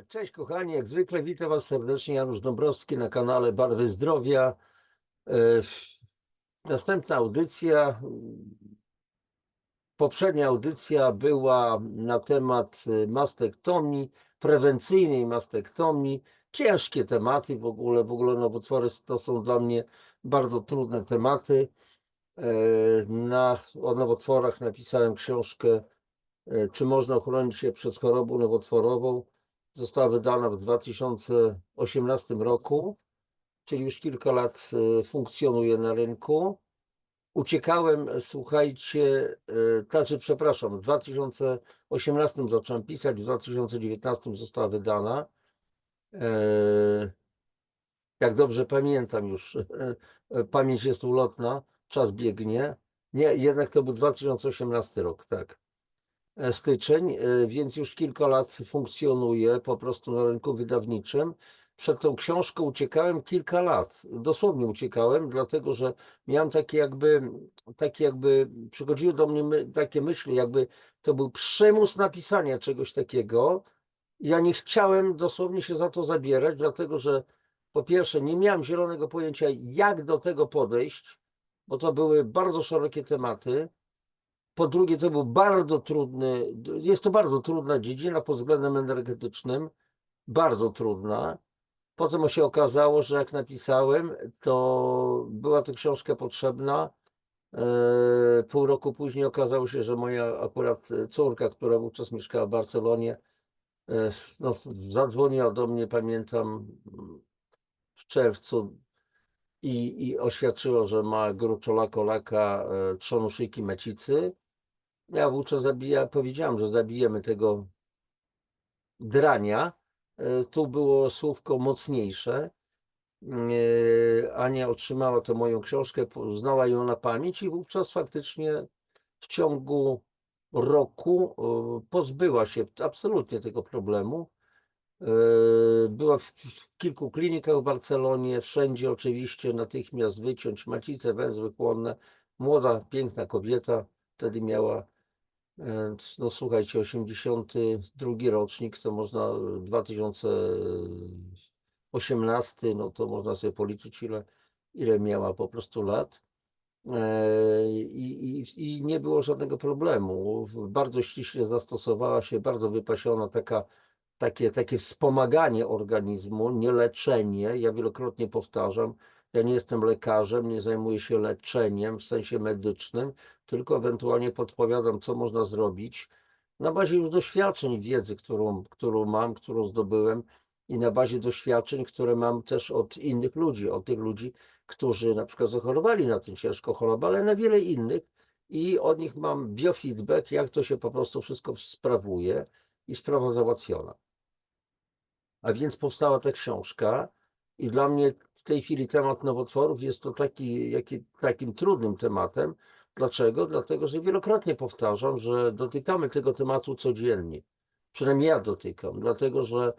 Cześć kochani, jak zwykle witam Was serdecznie, Janusz Dąbrowski na kanale Barwy Zdrowia. E, Następna audycja. Poprzednia audycja była na temat mastektomii, prewencyjnej mastektomii. Ciężkie tematy w ogóle nowotwory to są dla mnie bardzo trudne tematy. O nowotworach napisałem książkę Czy można ochronić się przed chorobą nowotworową. Została wydana w 2018 roku, czyli już kilka lat funkcjonuje na rynku. Uciekałem, słuchajcie, przepraszam, w 2018 zacząłem pisać, w 2019 została wydana. Jak dobrze pamiętam już, pamięć jest ulotna, czas biegnie. Nie, jednak to był 2018 rok, tak. Styczeń, więc już kilka lat funkcjonuje po prostu na rynku wydawniczym. Przed tą książką uciekałem kilka lat, dosłownie uciekałem, dlatego że miałem takie jakby przychodziły do mnie takie myśli, jakby to był przymus napisania czegoś takiego. Ja nie chciałem dosłownie się za to zabierać, dlatego że po pierwsze nie miałem zielonego pojęcia, jak do tego podejść, bo to były bardzo szerokie tematy. Po drugie, to był bardzo trudny, jest to bardzo trudna dziedzina pod względem energetycznym, bardzo trudna. Potem się okazało, że jak napisałem, to była to książka potrzebna. Pół roku później okazało się, że moja akurat córka, która wówczas mieszkała w Barcelonie, no, zadzwoniła do mnie, pamiętam, w czerwcu i oświadczyła, że ma gruczola-kolaka, trzonu szyjki macicy. Ja wówczas powiedziałem, że zabijemy tego drania. Tu było słówko mocniejsze. Ania otrzymała tę moją książkę, znała ją na pamięć i wówczas faktycznie w ciągu roku pozbyła się absolutnie tego problemu. Była w kilku klinikach w Barcelonie, wszędzie oczywiście natychmiast wyciąć macicę, węzły chłonne. Młoda, piękna kobieta, wtedy miała, no słuchajcie, 82 rocznik, to można 2018, no to można sobie policzyć, ile miała po prostu lat. I nie było żadnego problemu. Bardzo ściśle zastosowała się, bardzo wypasiona takie wspomaganie organizmu, nie leczenie. Ja wielokrotnie powtarzam, ja nie jestem lekarzem, nie zajmuję się leczeniem w sensie medycznym, tylko ewentualnie podpowiadam, co można zrobić na bazie już doświadczeń, wiedzy, którą mam, którą zdobyłem i na bazie doświadczeń, które mam też od innych ludzi, od tych ludzi, którzy na przykład zachorowali na tę ciężką chorobę, ale na wiele innych i od nich mam biofeedback, jak to się po prostu wszystko sprawuje i sprawa załatwiona. A więc powstała ta książka i dla mnie w tej chwili temat nowotworów jest to takim trudnym tematem. Dlaczego? Dlatego, że wielokrotnie powtarzam, że dotykamy tego tematu codziennie. Przynajmniej ja dotykam, dlatego że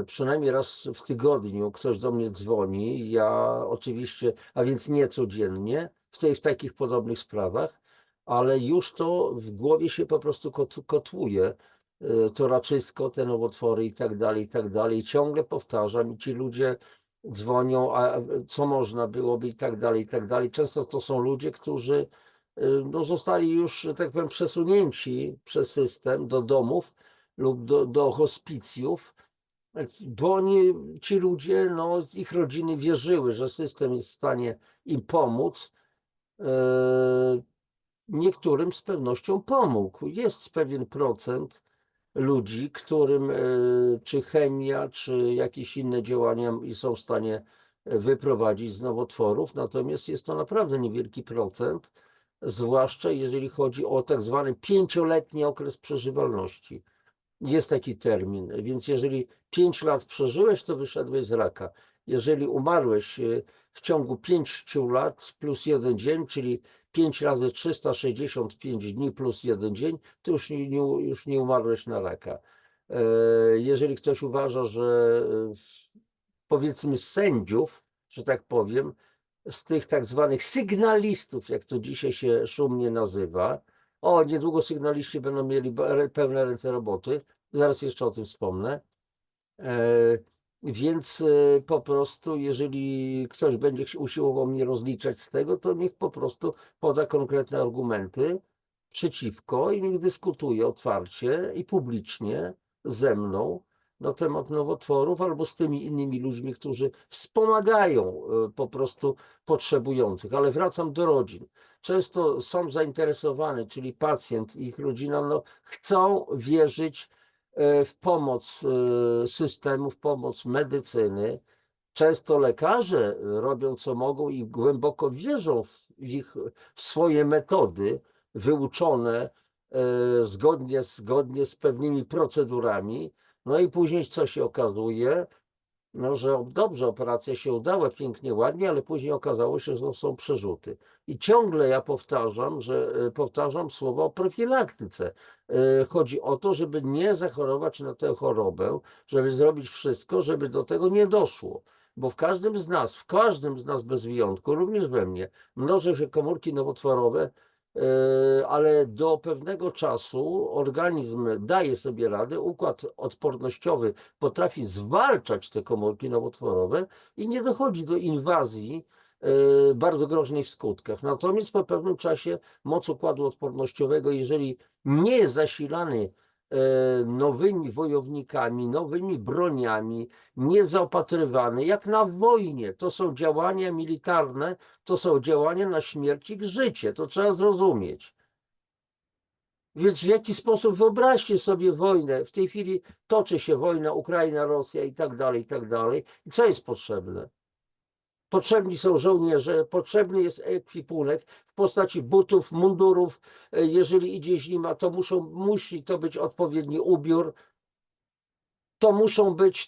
przynajmniej raz w tygodniu ktoś do mnie dzwoni, ja oczywiście, a więc nie codziennie, w takich podobnych sprawach, ale już to w głowie się po prostu kotłuje, to raczysko, te nowotwory i tak dalej, i tak dalej. I ciągle powtarzam i ci ludzie dzwonią, a co można byłoby i tak dalej, i tak dalej. Często to są ludzie, którzy no, zostali już, że tak powiem, przesunięci przez system do domów lub do hospicjów, bo ci ludzie, no, ich rodziny wierzyły, że system jest w stanie im pomóc. Niektórym z pewnością pomógł. Jest pewien procent ludzi, którym czy chemia, czy jakieś inne działania są w stanie wyprowadzić z nowotworów, natomiast jest to naprawdę niewielki procent, zwłaszcza jeżeli chodzi o tak zwany 5-letni okres przeżywalności. Jest taki termin, więc jeżeli 5 lat przeżyłeś, to wyszedłeś z raka. Jeżeli umarłeś w ciągu 5 lat plus 1 dzień, czyli 5 razy 365 dni plus 1 dzień, to już nie umarłeś na raka. Jeżeli ktoś uważa, że powiedzmy z sędziów, że tak powiem, z tych tak zwanych sygnalistów, jak to dzisiaj się szumnie nazywa, niedługo sygnaliści będą mieli pełne ręce roboty, Zaraz jeszcze o tym wspomnę. Więc po prostu, jeżeli ktoś będzie usiłował mnie rozliczać z tego, to niech po prostu poda konkretne argumenty przeciwko i niech dyskutuje otwarcie i publicznie ze mną na temat nowotworów albo z tymi innymi ludźmi, którzy wspomagają po prostu potrzebujących. Ale wracam do rodzin. Często są zainteresowani, czyli pacjent i ich rodzina, no, chcą wierzyć w pomoc systemu, w pomoc medycyny. Często lekarze robią co mogą i głęboko wierzą w swoje metody wyuczone zgodnie z pewnymi procedurami. No i później co się okazuje? No, że dobrze, operacja się udała pięknie, ładnie, ale później okazało się, że to są przerzuty. I ciągle ja powtarzam, że powtarzam słowa o profilaktyce. Chodzi o to, żeby nie zachorować na tę chorobę, żeby zrobić wszystko, żeby do tego nie doszło. Bo w każdym z nas bez wyjątku, również we mnie, mnożą się komórki nowotworowe, ale do pewnego czasu organizm daje sobie radę, układ odpornościowy potrafi zwalczać te komórki nowotworowe i nie dochodzi do inwazji bardzo groźnej w skutkach. Natomiast po pewnym czasie moc układu odpornościowego, jeżeli nie jest zasilany nowymi wojownikami, nowymi broniami, niezaopatrywany, jak na wojnie, to są działania militarne, to są działania na śmierć i życie, to trzeba zrozumieć. Więc w jaki sposób wyobraźcie sobie wojnę? W tej chwili toczy się wojna Ukraina, Rosja i tak dalej, i tak dalej. I co jest potrzebne? Potrzebni są żołnierze, potrzebny jest ekwipunek w postaci butów, mundurów. Jeżeli idzie zima, to musi to być odpowiedni ubiór.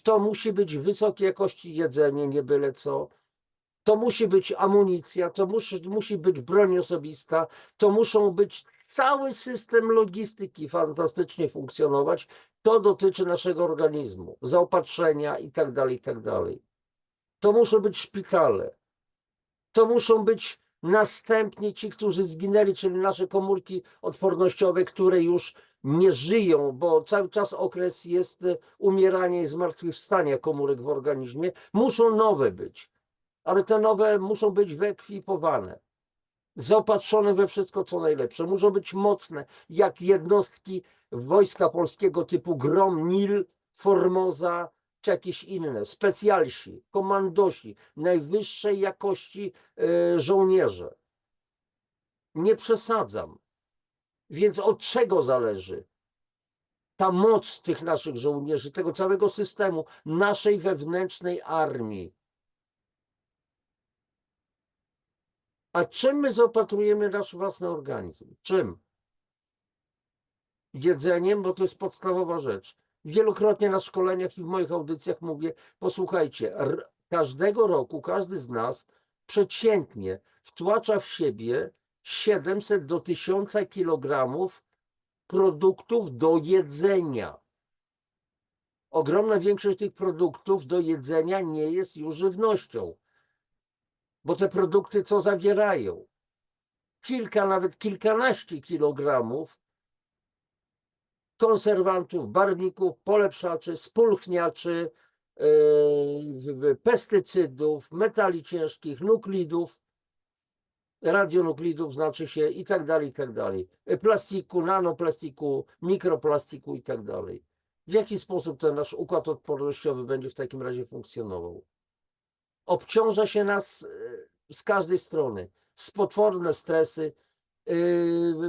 To musi być wysokiej jakości jedzenie, nie byle co. To musi być amunicja, musi być broń osobista, to muszą być cały system logistyki fantastycznie funkcjonować. To dotyczy naszego organizmu, zaopatrzenia i tak dalej, i tak dalej. To muszą być szpitale. To muszą być następnie ci, którzy zginęli, czyli nasze komórki odpornościowe, które już nie żyją, bo cały czas okres jest umierania i zmartwychwstania komórek w organizmie. Muszą nowe być, ale te nowe muszą być wyekwipowane, zaopatrzone we wszystko, co najlepsze. Muszą być mocne, jak jednostki Wojska Polskiego typu Grom, Nil, Formoza, czy jakieś inne, specjalsi, komandosi, najwyższej jakości żołnierze. Nie przesadzam. Więc od czego zależy ta moc tych naszych żołnierzy, tego całego systemu, naszej wewnętrznej armii? A czym my zaopatrujemy nasz własny organizm? Czym? Jedzeniem, bo to jest podstawowa rzecz. Wielokrotnie na szkoleniach i w moich audycjach mówię, posłuchajcie, każdego roku każdy z nas przeciętnie wtłacza w siebie 700 do 1000 kilogramów produktów do jedzenia. Ogromna większość tych produktów do jedzenia nie jest już żywnością, bo te produkty co zawierają? Kilka, nawet kilkanaście kilogramów konserwantów, barwników, polepszaczy, spulchniaczy, pestycydów, metali ciężkich, nuklidów, radionuklidów znaczy się i tak dalej, i tak dalej. Plastiku, nanoplastiku, mikroplastiku i tak dalej. W jaki sposób ten nasz układ odpornościowy będzie w takim razie funkcjonował? Obciąża się nas z każdej strony. Potworne stresy,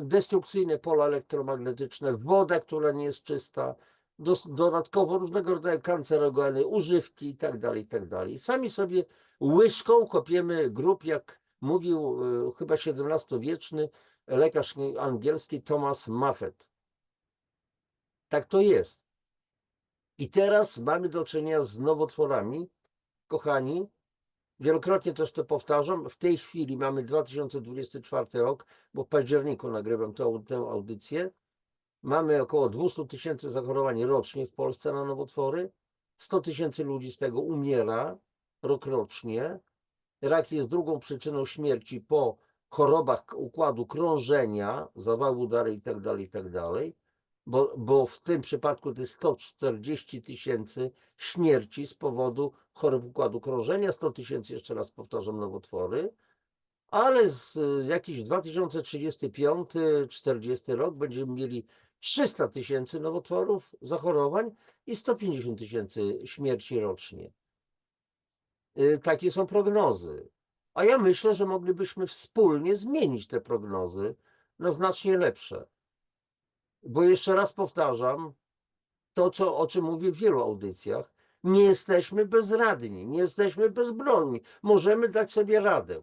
destrukcyjne pola elektromagnetyczne, woda, która nie jest czysta, dodatkowo różnego rodzaju kancerogeny, używki i tak dalej, i tak dalej. Sami sobie łyżką kopiemy grób, jak mówił chyba XVII-wieczny lekarz angielski Thomas Moffat. Tak to jest. I teraz mamy do czynienia z nowotworami, kochani. Wielokrotnie też to powtarzam. W tej chwili mamy 2024 rok, bo w październiku nagrywam tę audycję. Mamy około 200 000 zachorowań rocznie w Polsce na nowotwory. 100 000 ludzi z tego umiera rokrocznie. Rak jest drugą przyczyną śmierci po chorobach układu krążenia, zawału udary itd., itd. bo w tym przypadku to jest 140 000 śmierci z powodu chorób układu krążenia, 100 000, jeszcze raz powtarzam, nowotwory, ale z jakiś 2035-40 rok będziemy mieli 300 000 nowotworów, zachorowań i 150 000 śmierci rocznie. Takie są prognozy. A ja myślę, że moglibyśmy wspólnie zmienić te prognozy na znacznie lepsze. Bo jeszcze raz powtarzam to, o czym mówię w wielu audycjach. Nie jesteśmy bezradni, nie jesteśmy bezbronni. Możemy dać sobie radę,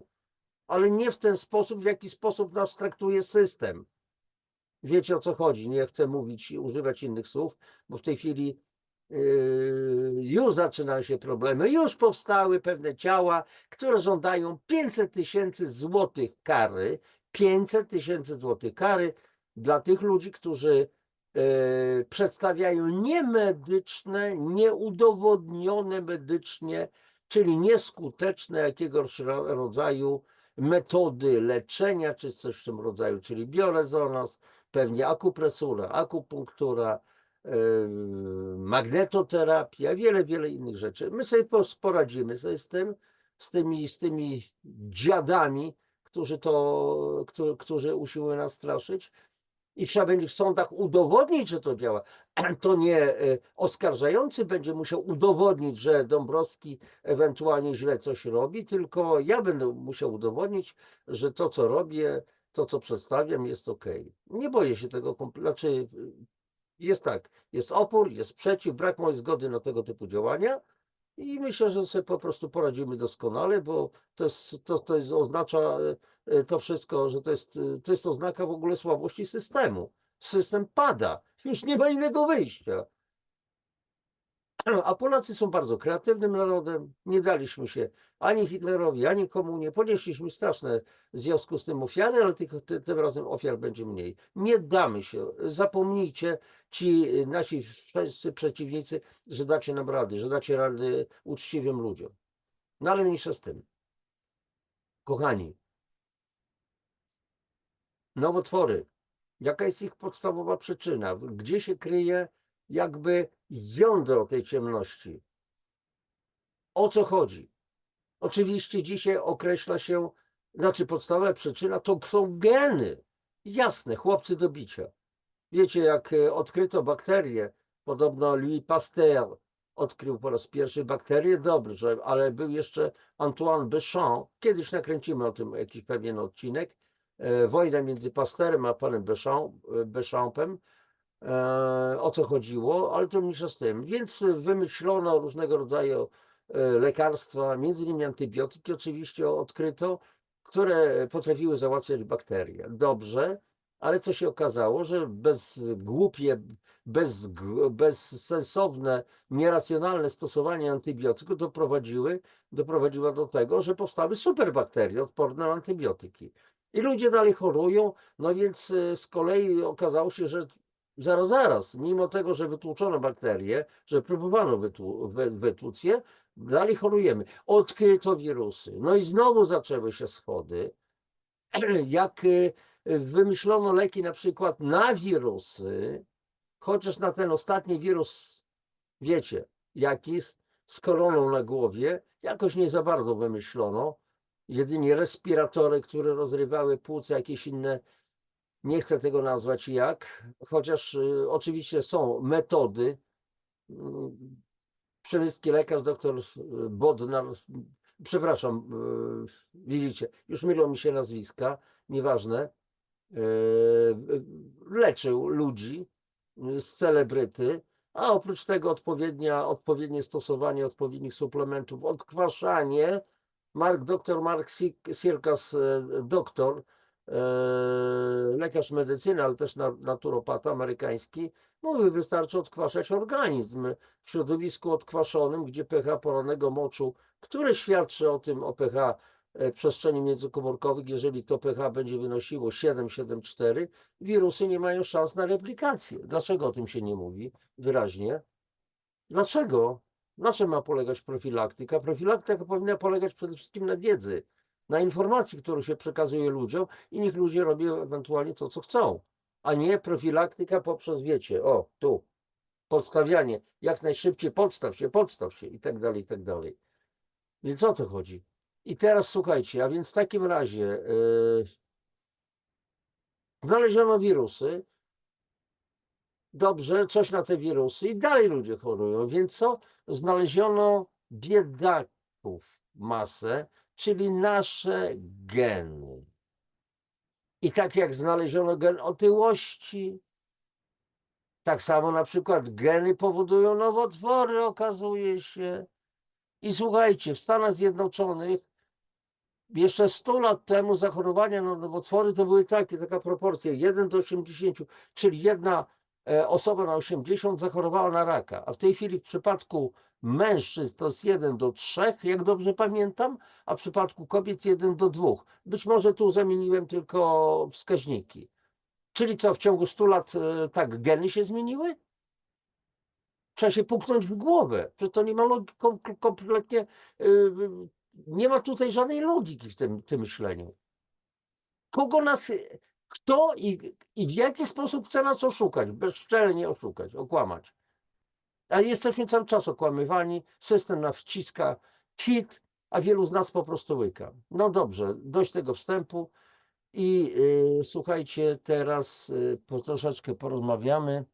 ale nie w ten sposób, w jaki sposób nas traktuje system. Wiecie, o co chodzi. Nie chcę mówić i używać innych słów, bo w tej chwili już zaczynają się problemy, już powstały pewne ciała, które żądają 500 000 złotych kary, 500 000 złotych kary dla tych ludzi, którzy przedstawiają niemedyczne, nieudowodnione medycznie, czyli nieskuteczne jakiegoś rodzaju metody leczenia, czy coś w tym rodzaju, czyli biorezonans, pewnie akupresura, akupunktura, magnetoterapia, wiele innych rzeczy. My sobie poradzimy sobie z tymi dziadami, którzy usiłują nas straszyć. I trzeba będzie w sądach udowodnić, że to działa. To nie oskarżający będzie musiał udowodnić, że Dąbrowski ewentualnie źle coś robi, tylko ja będę musiał udowodnić, że to, co robię, to, co przedstawiam, jest ok. Nie boję się tego, znaczy jest tak, jest opór, jest sprzeciw, brak mojej zgody na tego typu działania i myślę, że sobie po prostu poradzimy doskonale, bo to jest oznacza to wszystko, że to jest oznaka w ogóle słabości systemu. System pada, już nie ma innego wyjścia. A Polacy są bardzo kreatywnym narodem. Nie daliśmy się ani Hitlerowi, ani komunie. Ponieśliśmy straszne w związku z tym ofiary, ale tym razem ofiar będzie mniej. Nie damy się. Zapomnijcie, ci nasi wszyscy przeciwnicy, że dacie nam rady, że dacie rady uczciwym ludziom. No ale mniejsza z tym. Kochani, nowotwory. Jaka jest ich podstawowa przyczyna? Gdzie się kryje jakby jądro tej ciemności? O co chodzi? Oczywiście dzisiaj określa się, znaczy podstawowa przyczyna to są geny. Jasne, chłopcy do bicia. Wiecie, jak odkryto bakterie, podobno Louis Pasteur odkrył po raz pierwszy bakterie, dobrze, ale był jeszcze Antoine Béchamp. Kiedyś nakręcimy o tym jakiś pewien odcinek. Wojna między Pasteurem a panem Béchampem. O co chodziło, ale to mniejsza z tym. Więc wymyślono różnego rodzaju lekarstwa, między innymi antybiotyki oczywiście odkryto, które potrafiły załatwiać bakterie. Dobrze, ale co się okazało, że bezsensowne, nieracjonalne stosowanie antybiotyków doprowadziło do tego, że powstały superbakterie odporne na antybiotyki. I ludzie dalej chorują, no więc z kolei okazało się, że zaraz, mimo tego, że wytłuczono bakterie, że próbowano wytłuc je, dalej chorujemy. Odkryto wirusy. No i znowu zaczęły się schody. Jak wymyślono leki na przykład na wirusy, chociaż na ten ostatni wirus, wiecie, jaki z koroną na głowie, jakoś nie za bardzo wymyślono. Jedynie respiratory, które rozrywały płuca, jakieś inne, nie chcę tego nazwać jak, chociaż oczywiście są metody. Przemyski lekarz, doktor Bodnar, przepraszam, widzicie, już mylą mi się nazwiska, nieważne, leczył ludzi z celebryty, a oprócz tego odpowiednie stosowanie odpowiednich suplementów, odkwaszanie. Dr Mark Sirkas, doktor, lekarz medycyny, ale też naturopata amerykański, mówi, wystarczy odkwaszać organizm w środowisku odkwaszonym, gdzie pH porannego moczu, które świadczy o pH przestrzeni międzykomórkowych, jeżeli to pH będzie wynosiło 7,4, wirusy nie mają szans na replikację. Dlaczego o tym się nie mówi wyraźnie? Dlaczego? Na czym ma polegać profilaktyka? Profilaktyka powinna polegać przede wszystkim na wiedzy, na informacji, którą się przekazuje ludziom i niech ludzie robią ewentualnie to, co chcą. a nie profilaktyka poprzez, wiecie, o, tu, podstawianie, jak najszybciej podstaw się i tak dalej, i tak dalej. Więc o co chodzi? I teraz słuchajcie, a więc w takim razie znaleziono wirusy, dobrze, coś na te wirusy i dalej ludzie chorują, więc co? Znaleziono biedaków masę, czyli nasze geny. I tak jak znaleziono gen otyłości, tak samo na przykład geny powodują nowotwory, okazuje się. I słuchajcie, w Stanach Zjednoczonych jeszcze 100 lat temu zachorowania na nowotwory to były taka proporcja 1 do 80, czyli jedna osoba na 80 zachorowała na raka, a w tej chwili w przypadku mężczyzn to jest 1 do 3, jak dobrze pamiętam, a w przypadku kobiet 1 do 2. Być może tu zamieniłem tylko wskaźniki. Czyli co, w ciągu 100 lat tak geny się zmieniły? Trzeba się puknąć w głowę. Że to nie ma logiki, kompletnie, nie ma tutaj żadnej logiki w tym myśleniu. Kogo nas, kto i w jaki sposób chce nas oszukać, bezczelnie oszukać, okłamać. A jesteśmy cały czas okłamywani, system nas wciska cheat, a wielu z nas po prostu łyka. No dobrze, dość tego wstępu i słuchajcie, teraz troszeczkę porozmawiamy.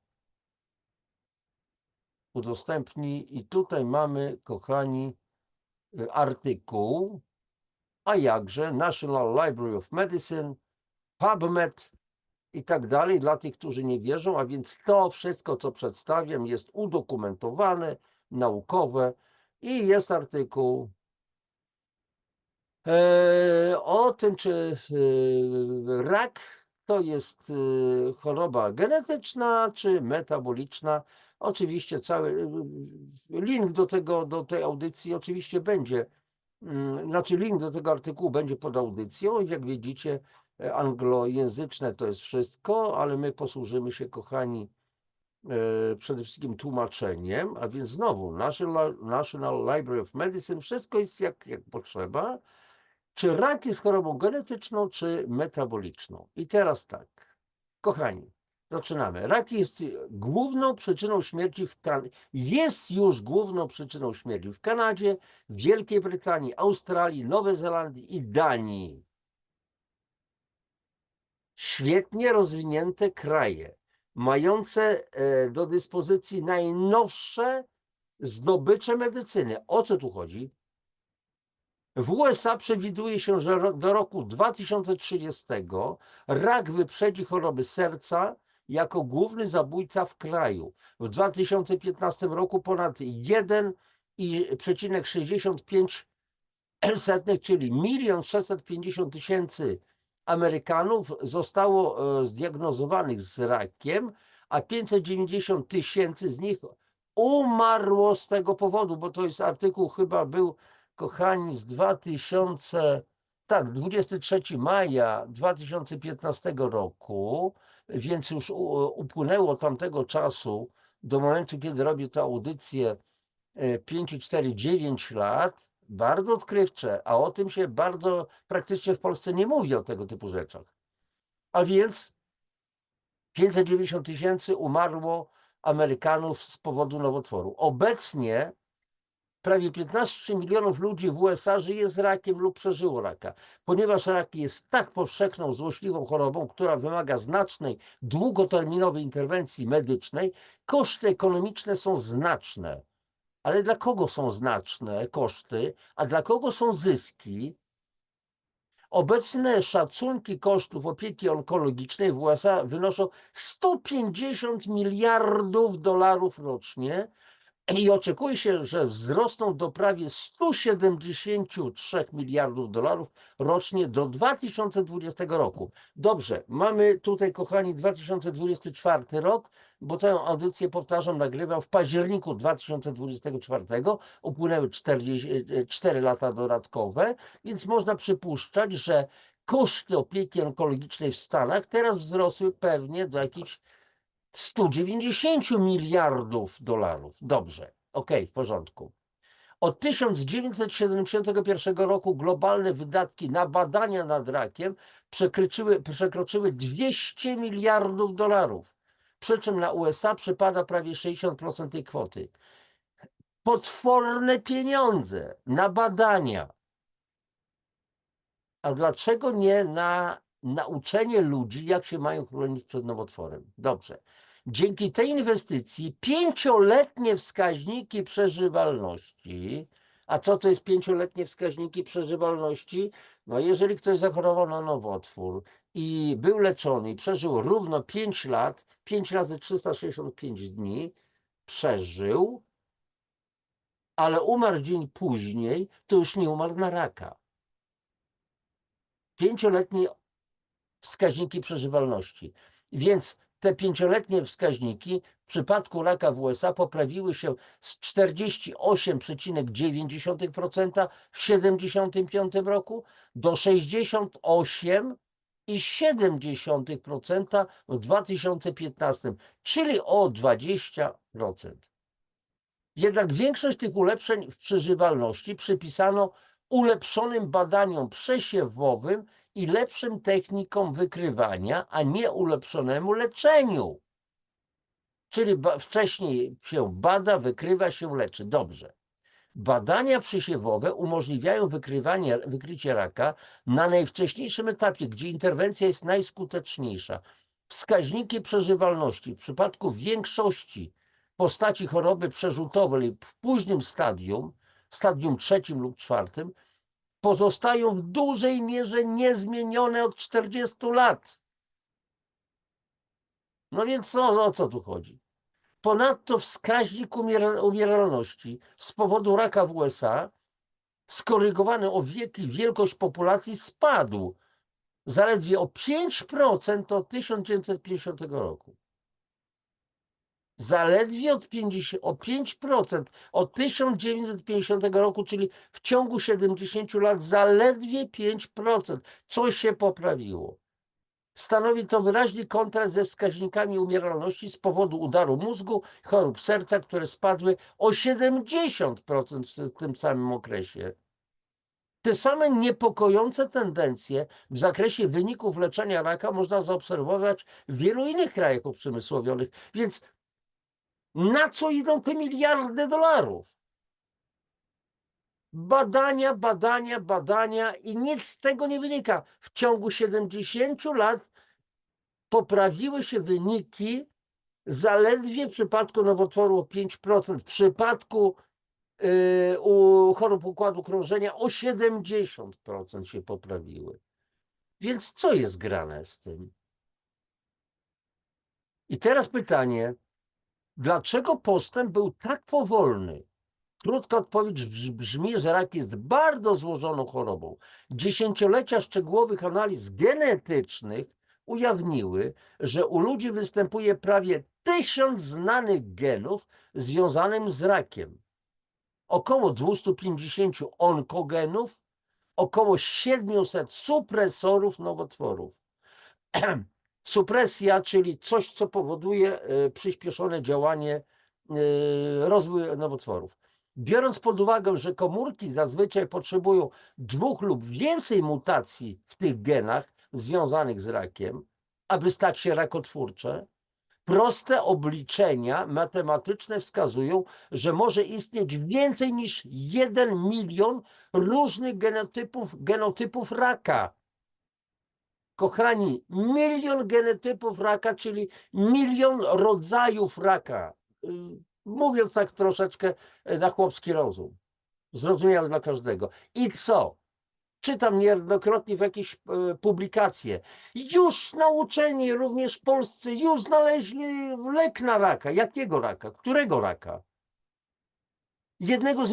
Udostępnij i tutaj mamy, kochani, artykuł, a jakże National Library of Medicine, PubMed i tak dalej, dla tych, którzy nie wierzą, a więc to wszystko, co przedstawiam, jest udokumentowane, naukowe i jest artykuł o tym, czy rak to jest choroba genetyczna, czy metaboliczna. Oczywiście cały link do tej audycji oczywiście będzie, znaczy link do tego artykułu będzie pod audycją. Jak widzicie, anglojęzyczne to jest wszystko, ale my posłużymy się, kochani, przede wszystkim tłumaczeniem, a więc znowu National Library of Medicine, wszystko jest jak potrzeba. Czy rak jest chorobą genetyczną, czy metaboliczną? I teraz tak, kochani, zaczynamy. Rak jest główną przyczyną śmierci jest już główną przyczyną śmierci w Kanadzie, Wielkiej Brytanii, Australii, Nowej Zelandii i Danii. Świetnie rozwinięte kraje, mające do dyspozycji najnowsze zdobycze medycyny. O co tu chodzi? W USA przewiduje się, że do roku 2030 rak wyprzedzi choroby serca jako główny zabójca w kraju. W 2015 roku ponad 1,65, czyli 1,650,000 Amerykanów zostało zdiagnozowanych z rakiem, a 590,000 z nich umarło z tego powodu, bo to jest artykuł chyba był, kochani, z 23 maja 2015 roku, więc już upłynęło tamtego czasu do momentu, kiedy robię tę audycję 5, 4, 9 lat, bardzo odkrywcze, a o tym się bardzo praktycznie w Polsce nie mówi, o tego typu rzeczach. A więc 590,000 umarło Amerykanów z powodu nowotworu. Obecnie prawie 15 milionów ludzi w USA żyje z rakiem lub przeżyło raka. Ponieważ rak jest tak powszechną, złośliwą chorobą, która wymaga znacznej, długoterminowej interwencji medycznej, koszty ekonomiczne są znaczne. Ale dla kogo są znaczne koszty, a dla kogo są zyski? Obecne szacunki kosztów opieki onkologicznej w USA wynoszą 150 miliardów dolarów rocznie i oczekuje się, że wzrosną do prawie 173 miliardów dolarów rocznie do 2020 roku. Dobrze, mamy tutaj, kochani, 2024 rok, bo tę audycję, powtarzam, nagrywam w październiku 2024. Upłynęły 4 lata dodatkowe, więc można przypuszczać, że koszty opieki onkologicznej w Stanach teraz wzrosły pewnie do jakichś 190 miliardów dolarów. Dobrze, okej, w porządku. Od 1971 roku globalne wydatki na badania nad rakiem przekroczyły 200 miliardów dolarów, przy czym na USA przypada prawie 60% tej kwoty. Potworne pieniądze na badania. A dlaczego nie na nauczenie ludzi, jak się mają chronić przed nowotworem? Dobrze. Dzięki tej inwestycji 5-letnie wskaźniki przeżywalności. A co to jest 5-letnie wskaźniki przeżywalności? No jeżeli ktoś zachorował na nowotwór i był leczony i przeżył równo 5 lat, 5 razy 365 dni przeżył, ale umarł dzień później, to już nie umarł na raka. 5-letnie wskaźniki przeżywalności. Więc te 5-letnie wskaźniki w przypadku raka w USA poprawiły się z 48,9% w 1975 roku do 68,7% w 2015, czyli o 20%. Jednak większość tych ulepszeń w przeżywalności przypisano ulepszonym badaniom przesiewowym i lepszym technikom wykrywania, a nie ulepszonemu leczeniu. Czyli wcześniej się bada, wykrywa się, leczy. Dobrze. Badania przesiewowe umożliwiają wykrycie raka na najwcześniejszym etapie, gdzie interwencja jest najskuteczniejsza. Wskaźniki przeżywalności w przypadku większości postaci choroby przerzutowej w późnym stadium 3 lub 4, pozostają w dużej mierze niezmienione od 40 lat. No więc o co tu chodzi? Ponadto wskaźnik umieralności z powodu raka w USA, skorygowany o wiek i wielkość populacji, spadł zaledwie o 5% od 1950 roku. Zaledwie o 5% od 1950 roku, czyli w ciągu 70 lat zaledwie 5%. Coś się poprawiło. Stanowi to wyraźny kontrast ze wskaźnikami umieralności z powodu udaru mózgu, chorób serca, które spadły o 70% w tym samym okresie. Te same niepokojące tendencje w zakresie wyników leczenia raka można zaobserwować w wielu innych krajach uprzemysłowionych, więc na co idą te miliardy dolarów? Badania, badania, badania i nic z tego nie wynika. W ciągu 70 lat poprawiły się wyniki zaledwie w przypadku nowotworu o 5%, w przypadku u chorób układu krążenia o 70% się poprawiły. Więc co jest grane z tym? I teraz pytanie, dlaczego postęp był tak powolny? Krótka odpowiedź brzmi, że rak jest bardzo złożoną chorobą. Dziesięciolecia szczegółowych analiz genetycznych ujawniły, że u ludzi występuje prawie 1000 znanych genów związanych z rakiem. Około 250 onkogenów, około 700 supresorów nowotworów. Supresja, czyli coś, co powoduje przyspieszone działanie, rozwój nowotworów. Biorąc pod uwagę, że komórki zazwyczaj potrzebują 2 lub więcej mutacji w tych genach związanych z rakiem, aby stać się rakotwórcze, proste obliczenia matematyczne wskazują, że może istnieć więcej niż 1 milion różnych genotypów raka. Kochani, 1 milion genotypów raka, czyli 1 milion rodzajów raka. Mówiąc tak troszeczkę na chłopski rozum. Zrozumiałe dla każdego. I co? Czytam niejednokrotnie w jakieś publikacje. Już nauczeni, również polscy, już znaleźli lek na raka. Jakiego raka? Którego raka? Jednego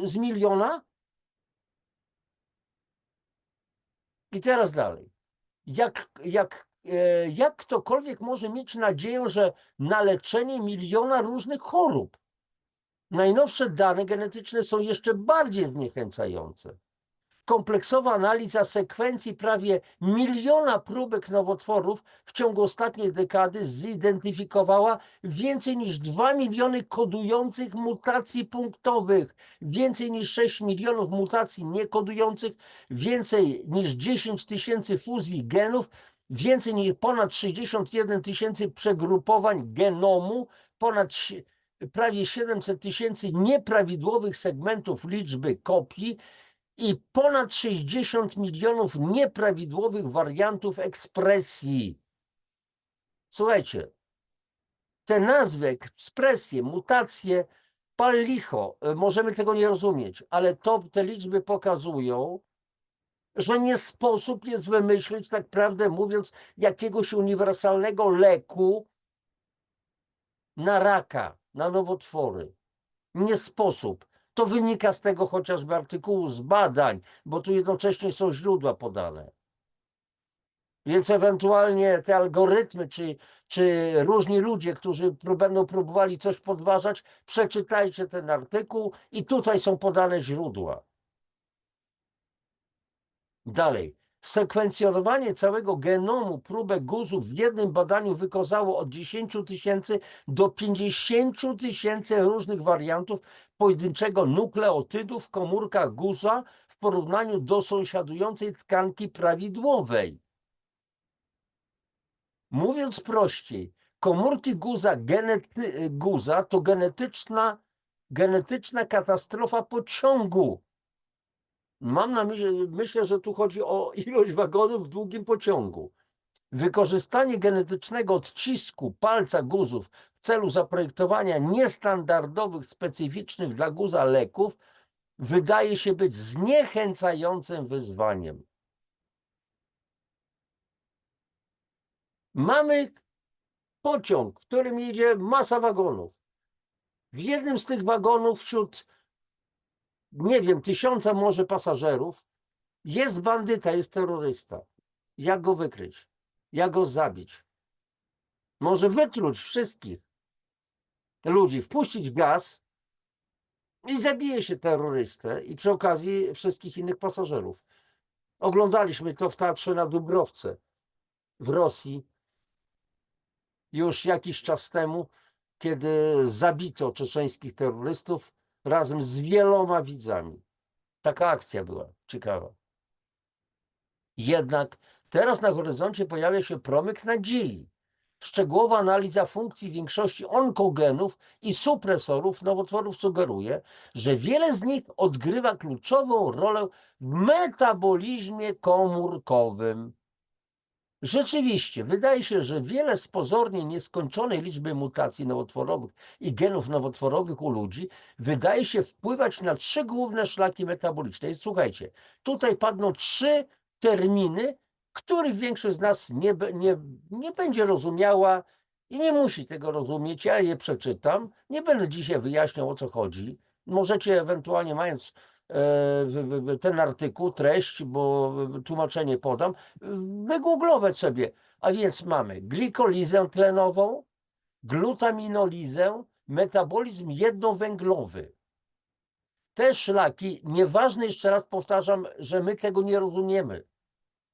z miliona? I teraz dalej. Jak ktokolwiek może mieć nadzieję, że na leczenie 1 miliona różnych chorób? Najnowsze dane genetyczne są jeszcze bardziej zniechęcające. Kompleksowa analiza sekwencji prawie 1 000 000 próbek nowotworów w ciągu ostatniej dekady zidentyfikowała więcej niż 2 miliony kodujących mutacji punktowych, więcej niż 6 milionów mutacji niekodujących, więcej niż 10 000 fuzji genów, więcej niż ponad 61 000 przegrupowań genomu, prawie 700 000 nieprawidłowych segmentów liczby kopii i ponad 60 milionów nieprawidłowych wariantów ekspresji. Słuchajcie, te nazwy, ekspresje, mutacje, pal licho, możemy tego nie rozumieć, ale te liczby pokazują, że nie sposób jest wymyślić, tak prawdę mówiąc, jakiegoś uniwersalnego leku na raka, na nowotwory. Nie sposób. To wynika z tego chociażby artykułu, z badań, bo tu jednocześnie są źródła podane. Więc ewentualnie te algorytmy, czy różni ludzie, którzy będą próbowali coś podważać, przeczytajcie ten artykuł i tutaj są podane źródła. Dalej. Sekwencjonowanie całego genomu próbek guzów w jednym badaniu wykazało od 10 000 do 50 000 różnych wariantów pojedynczego nukleotydu w komórkach guza w porównaniu do sąsiadującej tkanki prawidłowej. Mówiąc prościej, komórki guza to genetyczna katastrofa pociągu. Mam na myśli, myślę, że tu chodzi o ilość wagonów w długim pociągu. Wykorzystanie genetycznego odcisku palca guzów w celu zaprojektowania niestandardowych, specyficznych dla guza leków wydaje się być zniechęcającym wyzwaniem. Mamy pociąg, w którym jedzie masa wagonów. W jednym z tych wagonów wśród, nie wiem, 1000 może pasażerów jest bandyta, jest terrorysta. Jak go wykryć? Jak go zabić? Może wytruć wszystkich ludzi, wpuścić gaz i zabije się terrorystę i przy okazji wszystkich innych pasażerów. Oglądaliśmy to w Teatrze na Dubrowce w Rosji już jakiś czas temu, kiedy zabito czeczeńskich terrorystów razem z wieloma widzami. Taka akcja była ciekawa. Jednak teraz na horyzoncie pojawia się promyk nadziei. Szczegółowa analiza funkcji większości onkogenów i supresorów nowotworów sugeruje, że wiele z nich odgrywa kluczową rolę w metabolizmie komórkowym. Rzeczywiście, wydaje się, że wiele z pozornie nieskończonej liczby mutacji nowotworowych i genów nowotworowych u ludzi wydaje się wpływać na 3 główne szlaki metaboliczne. I słuchajcie, tutaj padną 3 terminy, których większość z nas nie będzie rozumiała i nie musi tego rozumieć. Ja je przeczytam. Nie będę dzisiaj wyjaśniał, o co chodzi. Możecie ewentualnie, mając ten artykuł, treść, bo tłumaczenie podam, wygooglować sobie. A więc mamy glikolizę tlenową, glutaminolizę, metabolizm jednowęglowy. Te szlaki, nieważne, jeszcze raz powtarzam, że my tego nie rozumiemy.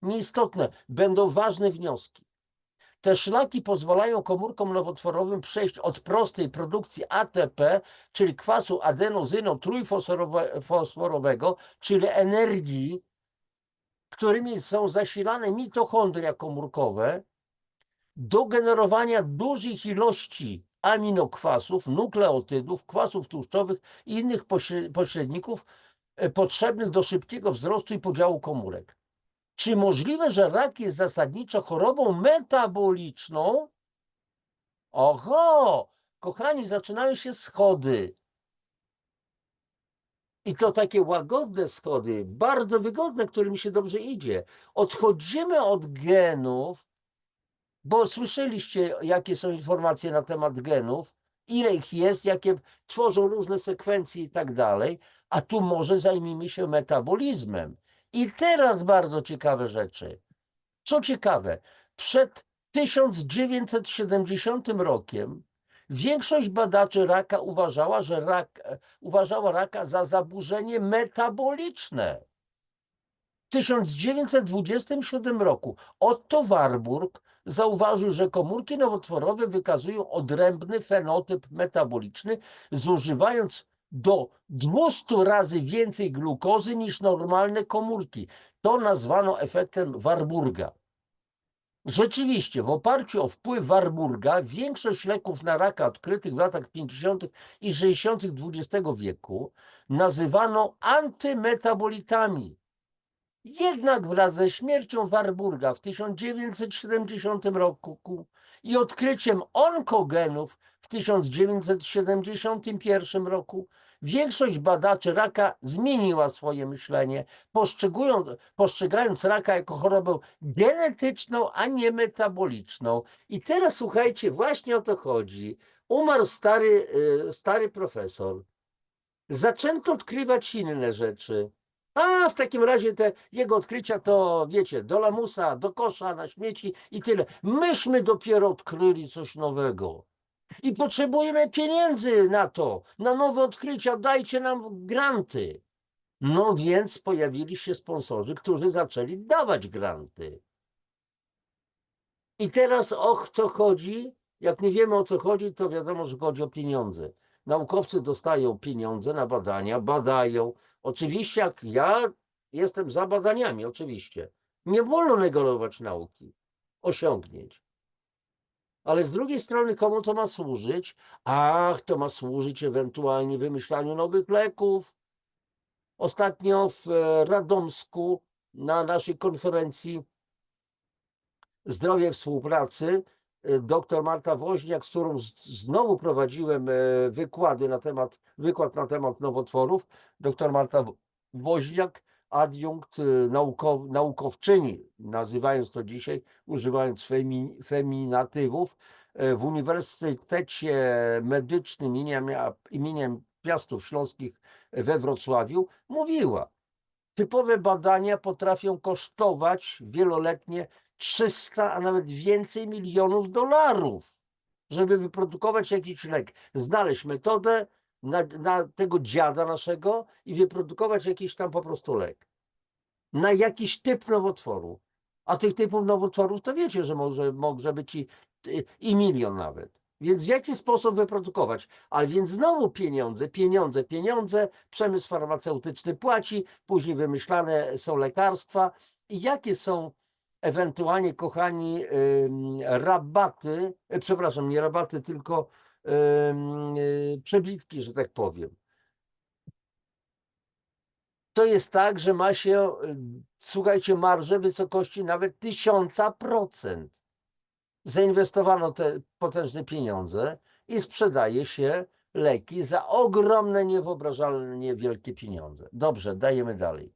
Nieistotne, będą ważne wnioski. Te szlaki pozwalają komórkom nowotworowym przejść od prostej produkcji ATP, czyli kwasu adenozyno-trójfosforowego, czyli energii, którymi są zasilane mitochondria komórkowe, do generowania dużych ilości aminokwasów, nukleotydów, kwasów tłuszczowych i innych pośredników potrzebnych do szybkiego wzrostu i podziału komórek. Czy możliwe, że rak jest zasadniczo chorobą metaboliczną? Oho, kochani, zaczynają się schody. I to takie łagodne schody, bardzo wygodne, którym się dobrze idzie. Odchodzimy od genów, bo słyszeliście, jakie są informacje na temat genów, ile ich jest, jakie tworzą różne sekwencje i tak dalej, a tu może zajmijmy się metabolizmem. I teraz bardzo ciekawe rzeczy. Co ciekawe, przed 1970 rokiem większość badaczy raka uważała raka za zaburzenie metaboliczne. 1927 roku Otto Warburg zauważył, że komórki nowotworowe wykazują odrębny fenotyp metaboliczny, zużywając do 200 razy więcej glukozy niż normalne komórki. To nazwano efektem Warburga. Rzeczywiście, w oparciu o wpływ Warburga większość leków na raka odkrytych w latach 50. i 60. XX wieku nazywano antymetabolitami. Jednak wraz ze śmiercią Warburga w 1970 roku i odkryciem onkogenów w 1971 roku większość badaczy raka zmieniła swoje myślenie, postrzegając raka jako chorobę genetyczną, a nie metaboliczną. I teraz słuchajcie, właśnie o to chodzi. Umarł stary profesor. Zaczęto odkrywać inne rzeczy. A w takim razie te jego odkrycia to, wiecie, do lamusa, do kosza, na śmieci i tyle. Myśmy dopiero odkryli coś nowego. I potrzebujemy pieniędzy na to, na nowe odkrycia, dajcie nam granty. No więc pojawili się sponsorzy, którzy zaczęli dawać granty. I teraz o co chodzi? Jak nie wiemy o co chodzi, to wiadomo, że chodzi o pieniądze. Naukowcy dostają pieniądze na badania, badają. Oczywiście, jak ja jestem za badaniami, oczywiście. Nie wolno negować nauki, osiągnięć. Ale z drugiej strony, komu to ma służyć? Ach, to ma służyć ewentualnie wymyślaniu nowych leków. Ostatnio w Radomsku na naszej konferencji Zdrowie Współpracy dr Marta Woźniak, z którą znowu prowadziłem wykład na temat nowotworów. Dr Marta Woźniak, adiunkt naukowczyni, nazywając to dzisiaj, używając feminatywów, w Uniwersytecie Medycznym imieniem Piastów Śląskich we Wrocławiu mówiła: typowe badania potrafią kosztować wieloletnie 300, a nawet więcej milionów dolarów, żeby wyprodukować jakiś lek, znaleźć metodę na tego dziada naszego i wyprodukować jakiś tam po prostu lek. Na jakiś typ nowotworu. A tych typów nowotworów to wiecie, że może być i milion nawet. Więc w jaki sposób wyprodukować? Ale więc znowu pieniądze, przemysł farmaceutyczny płaci, później wymyślane są lekarstwa. I jakie są ewentualnie, kochani, rabaty, przepraszam, nie rabaty, tylko przebitki, że tak powiem. To jest tak, że ma się, słuchajcie, marże w wysokości nawet 1000%. Zainwestowano te potężne pieniądze i sprzedaje się leki za ogromne, niewyobrażalnie wielkie pieniądze. Dobrze, dajemy dalej.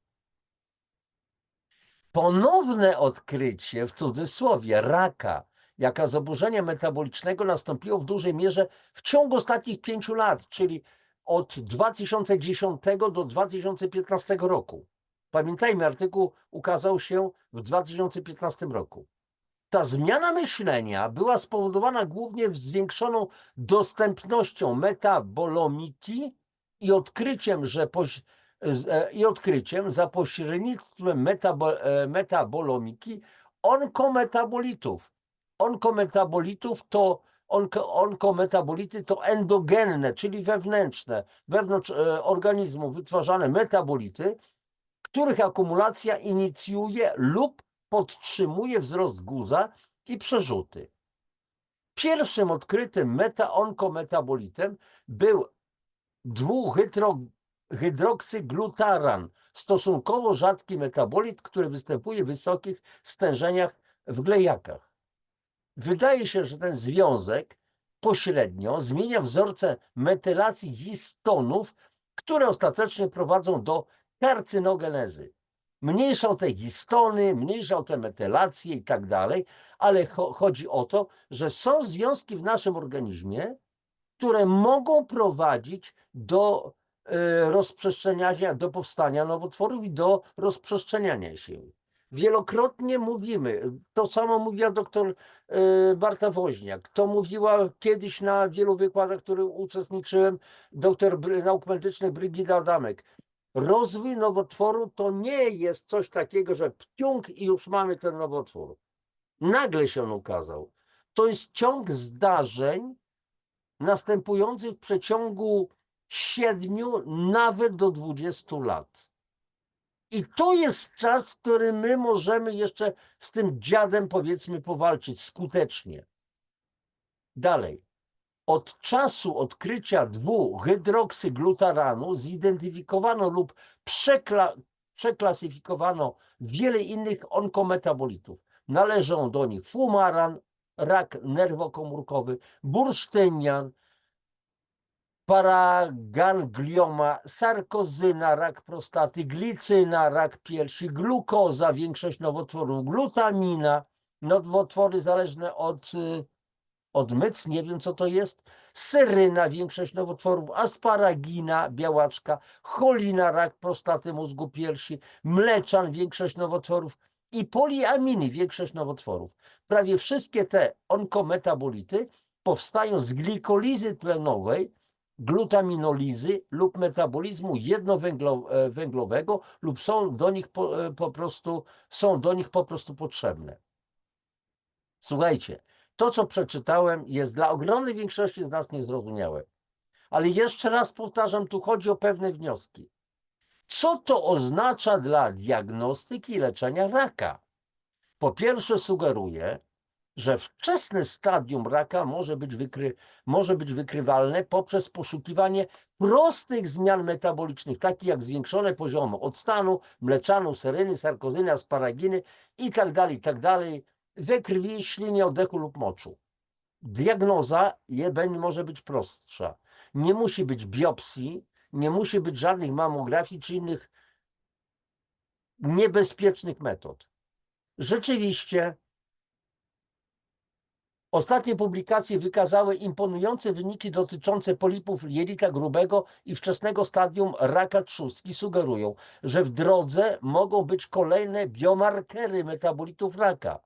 Ponowne odkrycie, w cudzysłowie, raka, jaka zaburzenia metabolicznego nastąpiło w dużej mierze w ciągu ostatnich 5 lat, czyli od 2010 do 2015 roku. Pamiętajmy, artykuł ukazał się w 2015 roku. Ta zmiana myślenia była spowodowana głównie zwiększoną dostępnością metabolomiki i odkryciem, za pośrednictwem metabolomiki onkometabolity to endogenne, czyli wewnętrzne, wewnątrz organizmu wytwarzane metabolity, których akumulacja inicjuje lub podtrzymuje wzrost guza i przerzuty. Pierwszym odkrytym onkometabolitem był dwuhydroksyglutaran, stosunkowo rzadki metabolit, który występuje w wysokich stężeniach w glejakach. Wydaje się, że ten związek pośrednio zmienia wzorce metylacji histonów, które ostatecznie prowadzą do karcynogenezy. Mniejszą te histony, mniejszą te metylacje i tak dalej, ale chodzi o to, że są związki w naszym organizmie, które mogą prowadzić do rozprzestrzeniania, do powstania nowotworów i do rozprzestrzeniania się. Wielokrotnie mówimy, to samo mówiła dr Marta Woźniak, to mówiła kiedyś na wielu wykładach, w których uczestniczyłem, doktor nauk medycznych Brygida Adamek. Rozwój nowotworu to nie jest coś takiego, że pciąg i już mamy ten nowotwór. Nagle się on ukazał. To jest ciąg zdarzeń następujących w przeciągu 7, nawet do 20 lat. I to jest czas, w którym my możemy jeszcze z tym dziadem, powiedzmy, powalczyć skutecznie. Dalej. Od czasu odkrycia 2-hydroksyglutaranu zidentyfikowano lub przeklasyfikowano wiele innych onkometabolitów. Należą do nich fumaran, rak nerwokomórkowy, bursztynian, paraganglioma, sarkozyna, rak prostaty, glicyna, rak piersi, glukoza, większość nowotworów, glutamina, nowotwory zależne od myc, nie wiem co to jest, seryna, większość nowotworów, asparagina, białaczka, cholina, rak prostaty, mózgu piersi, mleczan, większość nowotworów i poliaminy, większość nowotworów. Prawie wszystkie te onkometabolity powstają z glikolizy tlenowej, glutaminolizy lub metabolizmu jednowęglowego lub są do nich po prostu potrzebne. Słuchajcie, to, co przeczytałem, jest dla ogromnej większości z nas niezrozumiałe. Ale jeszcze raz powtarzam, tu chodzi o pewne wnioski. Co to oznacza dla diagnostyki i leczenia raka? Po pierwsze, sugeruje, że wczesne stadium raka może być wykrywalne poprzez poszukiwanie prostych zmian metabolicznych, takich jak zwiększone poziomy octanu, mleczanu, seryny, sarkozyny, asparaginy itd., we krwi, ślinie, oddechu lub moczu. Diagnoza może być prostsza. Nie musi być biopsji, nie musi być żadnych mamografii czy innych niebezpiecznych metod. Rzeczywiście ostatnie publikacje wykazały imponujące wyniki dotyczące polipów jelita grubego i wczesnego stadium raka trzustki. Sugerują, że w drodze mogą być kolejne biomarkery metabolitów raka.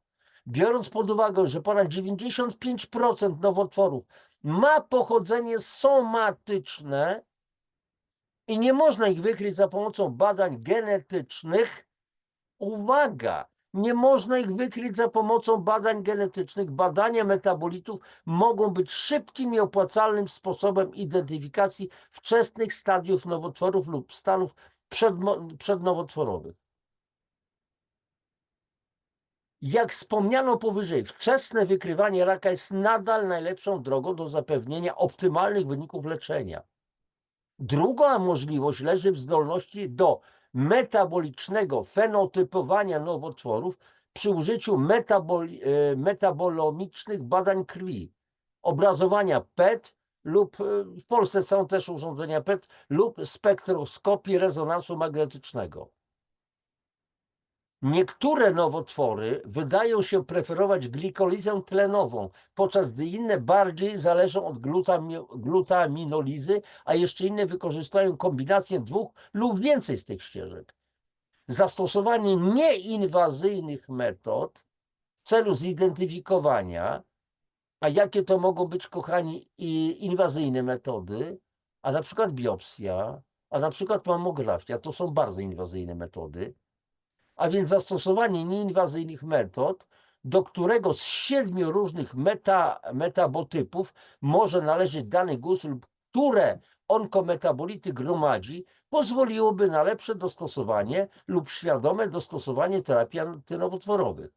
Biorąc pod uwagę, że ponad 95% nowotworów ma pochodzenie somatyczne i nie można ich wykryć za pomocą badań genetycznych, uwaga, nie można ich wykryć za pomocą badań genetycznych. Badania metabolitów mogą być szybkim i opłacalnym sposobem identyfikacji wczesnych stadiów nowotworów lub stanów przednowotworowych. Jak wspomniano powyżej, wczesne wykrywanie raka jest nadal najlepszą drogą do zapewnienia optymalnych wyników leczenia. Druga możliwość leży w zdolności do metabolicznego fenotypowania nowotworów przy użyciu metabolomicznych badań krwi, obrazowania PET lub, w Polsce są też urządzenia PET, lub spektroskopii rezonansu magnetycznego. Niektóre nowotwory wydają się preferować glikolizę tlenową, podczas gdy inne bardziej zależą od glutaminolizy, a jeszcze inne wykorzystują kombinację 2 lub więcej z tych ścieżek. Zastosowanie nieinwazyjnych metod w celu zidentyfikowania, a jakie to mogą być, kochani, inwazyjne metody, a na przykład biopsja, a na przykład mamografia, to są bardzo inwazyjne metody. A więc zastosowanie nieinwazyjnych metod, do którego z 7 różnych metabotypów może należeć dany guz lub które onkometabolity gromadzi, pozwoliłoby na lepsze dostosowanie lub świadome dostosowanie terapii antynowotworowych.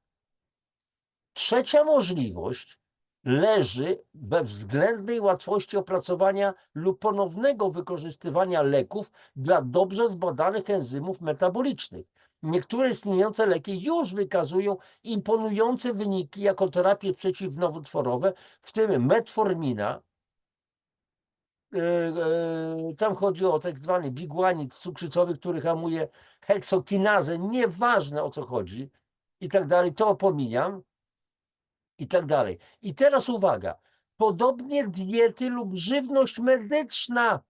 Trzecia możliwość leży we względnej łatwości opracowania lub ponownego wykorzystywania leków dla dobrze zbadanych enzymów metabolicznych. Niektóre istniejące leki już wykazują imponujące wyniki jako terapie przeciwnowotworowe, w tym metformina. Tam chodzi o tak zwany biguanid cukrzycowy, który hamuje heksokinazę, nieważne o co chodzi i tak dalej, to pomijam i tak dalej. I teraz uwaga, podobnie diety lub żywność medyczna,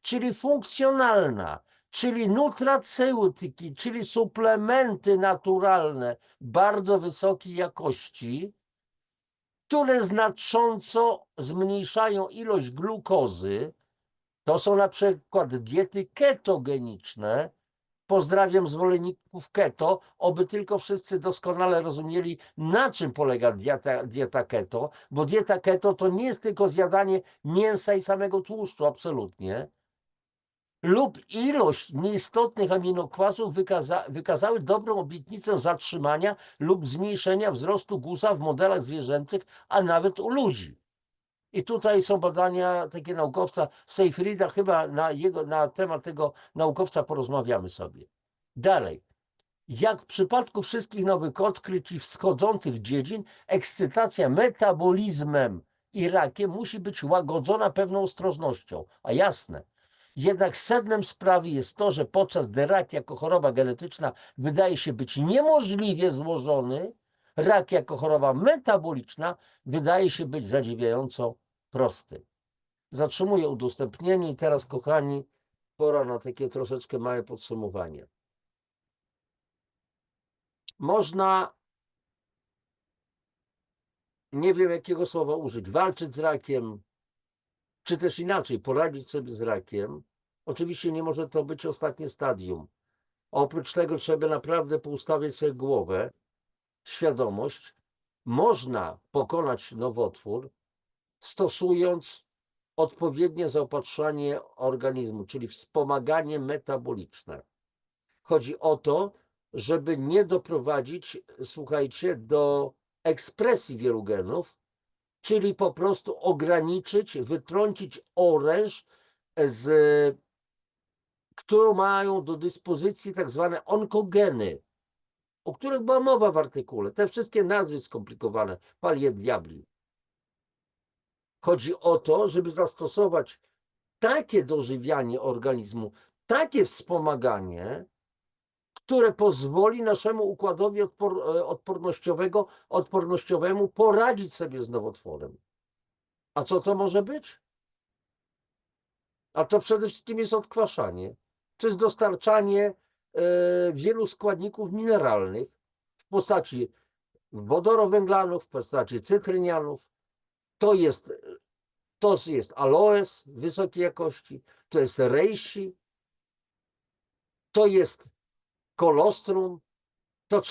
czyli funkcjonalna, czyli nutraceutyki, czyli suplementy naturalne bardzo wysokiej jakości, które znacząco zmniejszają ilość glukozy, To są na przykład diety ketogeniczne. Pozdrawiam zwolenników keto, oby tylko wszyscy doskonale rozumieli, na czym polega dieta keto, bo dieta keto to nie jest tylko zjadanie mięsa i samego tłuszczu, absolutnie, lub ilość nieistotnych aminokwasów wykazały dobrą obietnicę zatrzymania lub zmniejszenia wzrostu guza w modelach zwierzęcych, a nawet u ludzi. I tutaj są badania takie naukowca Seyfrieda, chyba na temat tego naukowca porozmawiamy sobie. Dalej. Jak w przypadku wszystkich nowych odkryć i wschodzących dziedzin, ekscytacja metabolizmem i rakiem musi być łagodzona pewną ostrożnością, a jasne. Jednak sednem sprawy jest to, że podczas gdy rak jako choroba genetyczna wydaje się być niemożliwie złożony, rak jako choroba metaboliczna wydaje się być zadziwiająco prosty. Zatrzymuję udostępnienie i teraz, kochani, pora na takie troszeczkę małe podsumowanie. Można, nie wiem jakiego słowa użyć, walczyć z rakiem, czy też inaczej, poradzić sobie z rakiem. Oczywiście nie może to być ostatnie stadium. Oprócz tego trzeba naprawdę poustawiać sobie głowę, świadomość. Można pokonać nowotwór, stosując odpowiednie zaopatrzenie organizmu, czyli wspomaganie metaboliczne. Chodzi o to, żeby nie doprowadzić, słuchajcie, do ekspresji wielu genów, czyli po prostu ograniczyć, wytrącić oręż, którą mają do dyspozycji tak zwane onkogeny, o których była mowa w artykule. Te wszystkie nazwy skomplikowane, palię diabli. Chodzi o to, żeby zastosować takie dożywianie organizmu, takie wspomaganie, które pozwoli naszemu układowi odpornościowemu poradzić sobie z nowotworem. A co to może być? A to przede wszystkim jest odkwaszanie. To jest dostarczanie wielu składników mineralnych w postaci wodorowęglanów, w postaci cytrynianów. To jest aloes wysokiej jakości, to jest reishi, to jest kolostrum, to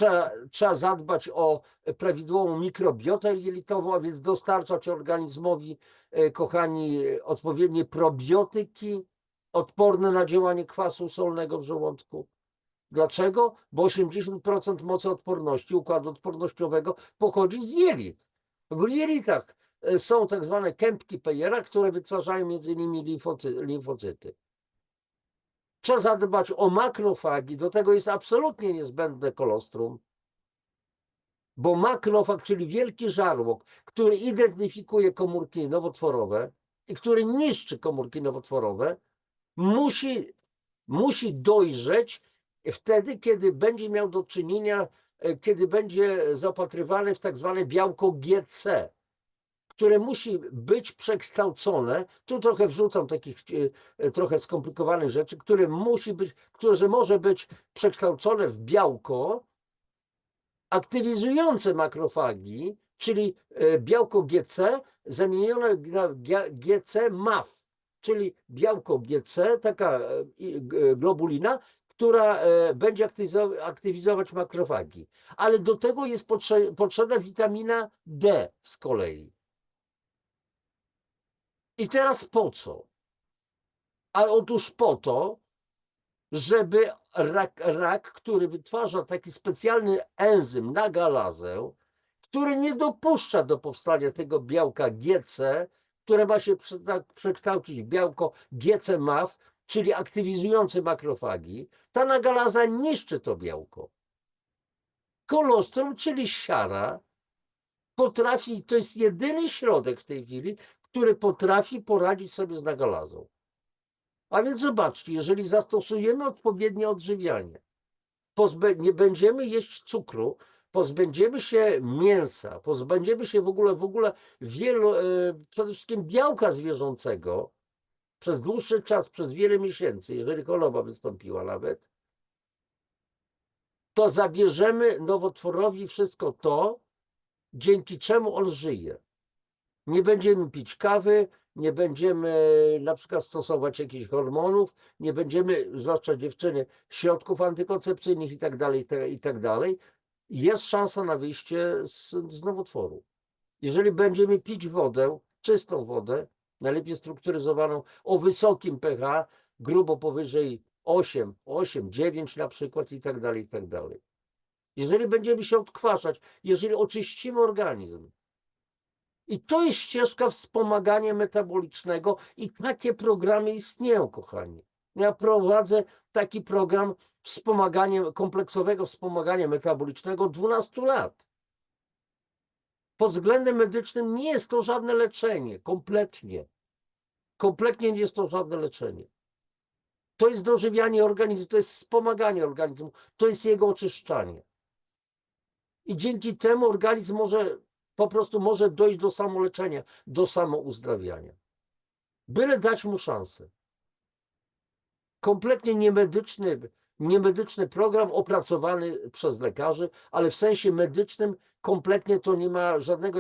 trzeba zadbać o prawidłową mikrobiotę jelitową, a więc dostarczać organizmowi, kochani, odpowiednie probiotyki odporne na działanie kwasu solnego w żołądku. Dlaczego? Bo 80% mocy odporności układu odpornościowego pochodzi z jelit. W jelitach są tak zwane kępki Peyera, które wytwarzają m.in. limfocyty. Trzeba zadbać o makrofagi, do tego jest absolutnie niezbędne kolostrum, bo makrofag, czyli wielki żarłok, który identyfikuje komórki nowotworowe i który niszczy komórki nowotworowe, musi dojrzeć wtedy, kiedy będzie miał do czynienia, kiedy będzie zaopatrywany w tak zwane białko GC, które musi być przekształcone, tu trochę wrzucam takich trochę skomplikowanych rzeczy, które może być przekształcone w białko aktywizujące makrofagi, czyli białko GC zamienione na GC-MAF, czyli białko GC, taka globulina, która będzie aktywizować makrofagi. Ale do tego jest potrzebna witamina D z kolei. I teraz po co? A otóż po to, żeby rak, który wytwarza taki specjalny enzym nagalazę, który nie dopuszcza do powstania tego białka GC, które ma się przekształcić w białko GC-MAF, czyli aktywizujące makrofagi, ta nagalaza niszczy to białko. Kolostrum, czyli siara, potrafi, to jest jedyny środek w tej chwili, który potrafi poradzić sobie z nagalazą. A więc zobaczcie, jeżeli zastosujemy odpowiednie odżywianie, nie będziemy jeść cukru, pozbędziemy się mięsa, pozbędziemy się w ogóle przede wszystkim białka zwierzęcego przez dłuższy czas, przez wiele miesięcy, jeżeli choroba wystąpiła nawet, to zabierzemy nowotworowi wszystko to, dzięki czemu on żyje. Nie będziemy pić kawy, nie będziemy na przykład stosować jakichś hormonów, nie będziemy, zwłaszcza dziewczyny, środków antykoncepcyjnych i tak dalej, i tak dalej. Jest szansa na wyjście z nowotworu. Jeżeli będziemy pić wodę, czystą wodę, najlepiej strukturyzowaną, o wysokim pH, grubo powyżej 8, 9 na przykład i tak dalej, i tak dalej. Jeżeli będziemy się odkwaszać, jeżeli oczyścimy organizm, i to jest ścieżka wspomagania metabolicznego i takie programy istnieją, kochani. Ja prowadzę taki program kompleksowego wspomagania metabolicznego od 12 lat. Pod względem medycznym nie jest to żadne leczenie, kompletnie. Kompletnie nie jest to żadne leczenie. To jest dożywianie organizmu, to jest wspomaganie organizmu, to jest jego oczyszczanie. I dzięki temu organizm po prostu może dojść do samoleczenia, do samouzdrawiania. Byle dać mu szansę. Kompletnie niemedyczny program opracowany przez lekarzy, ale w sensie medycznym kompletnie to nie ma żadnego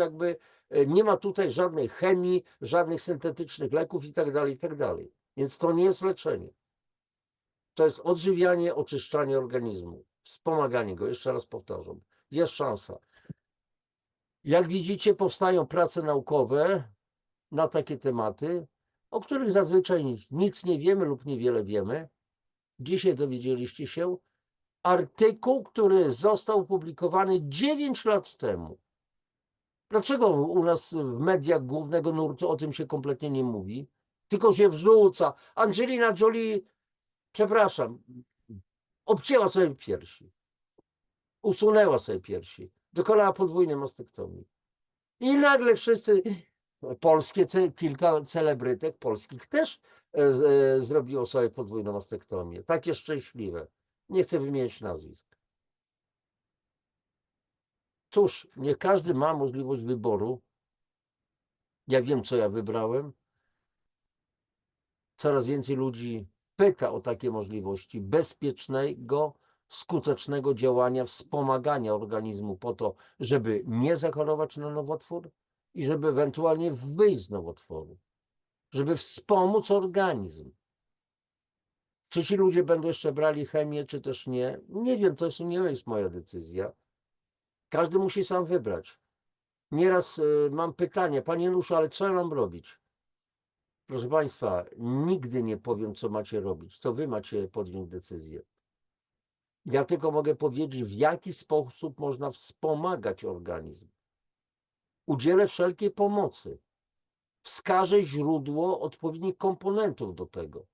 nie ma tutaj żadnej chemii, żadnych syntetycznych leków i tak dalej, i tak dalej. Więc to nie jest leczenie. To jest odżywianie, oczyszczanie organizmu, wspomaganie go. Jeszcze raz powtarzam. Jest szansa. Jak widzicie, powstają prace naukowe na takie tematy, o których zazwyczaj nic nie wiemy lub niewiele wiemy. Dzisiaj dowiedzieliście się. Artykuł, który został opublikowany 9 lat temu. Dlaczego u nas w mediach głównego nurtu o tym się kompletnie nie mówi? Tylko się wrzuca. Angelina Jolie, przepraszam, obcięła sobie piersi. Usunęła sobie piersi. Dokonała podwójnej mastektomii. I nagle wszyscy, kilka celebrytek polskich też zrobiło sobie podwójną mastektomię. Takie szczęśliwe. Nie chcę wymieniać nazwisk. Cóż, nie każdy ma możliwość wyboru. Ja wiem, co ja wybrałem. Coraz więcej ludzi pyta o takie możliwości bezpiecznego, skutecznego działania, wspomagania organizmu po to, żeby nie zachorować na nowotwór i żeby ewentualnie wyjść z nowotworu, żeby wspomóc organizm. Czy ci ludzie będą jeszcze brali chemię, czy też nie? Nie wiem, nie jest moja decyzja. Każdy musi sam wybrać. Nieraz mam pytanie, panie Januszu, ale co ja mam robić? Proszę państwa, nigdy nie powiem, co macie robić. To wy macie podjąć decyzję. Ja tylko mogę powiedzieć, w jaki sposób można wspomagać organizm. Udzielę wszelkiej pomocy. Wskażę źródło odpowiednich komponentów do tego.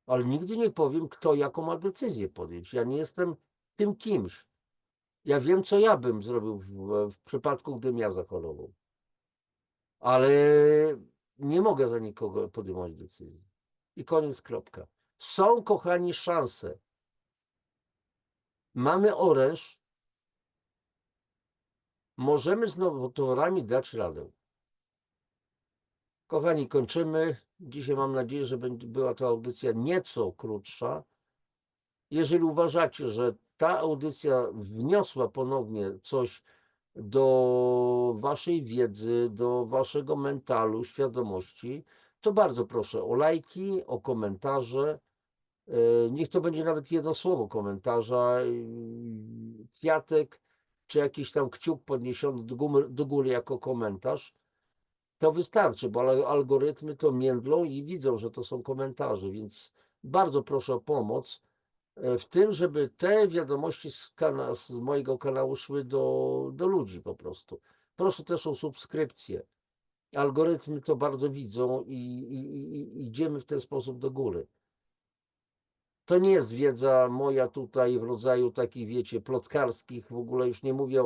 Ale nigdy nie powiem, kto jaką ma decyzję podjąć. Ja nie jestem tym kimś. Ja wiem, co ja bym zrobił w przypadku, gdybym ja zachorował. Ale nie mogę za nikogo podejmować decyzji. I koniec, kropka. Są, kochani, szanse. Mamy oręż. Możemy z nowotworami dać radę. Kochani, kończymy. Dzisiaj mam nadzieję, że była to audycja nieco krótsza. Jeżeli uważacie, że ta audycja wniosła ponownie coś do waszej wiedzy, do waszego mentalu, świadomości, to bardzo proszę o lajki, o komentarze. Niech to będzie nawet jedno słowo komentarza, kwiatek, czy jakiś tam kciuk podniesiony do góry jako komentarz. To wystarczy, bo algorytmy to międlą i widzą, że to są komentarze, więc bardzo proszę o pomoc w tym, żeby te wiadomości z mojego kanału szły do ludzi po prostu. Proszę też o subskrypcję. Algorytmy to bardzo widzą i idziemy w ten sposób do góry. To nie jest wiedza moja tutaj w rodzaju takich, wiecie, plotkarskich, w ogóle już nie mówię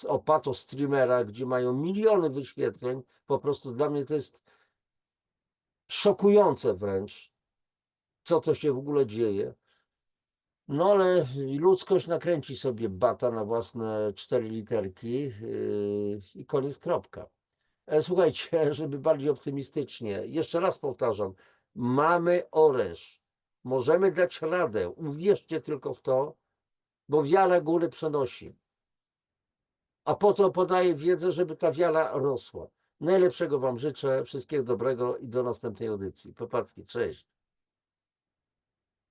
o patostreamerach, gdzie mają miliony wyświetleń. Po prostu dla mnie to jest szokujące wręcz, co to się w ogóle dzieje. No ale ludzkość nakręci sobie bata na własne 4 literki i koniec, kropka. Słuchajcie, żeby bardziej optymistycznie, jeszcze raz powtarzam, mamy oręż. Możemy dać radę. Uwierzcie tylko w to, bo wiara góry przenosi. A po to podaję wiedzę, żeby ta wiara rosła. Najlepszego Wam życzę, wszystkiego dobrego i do następnej audycji. Popacki, cześć.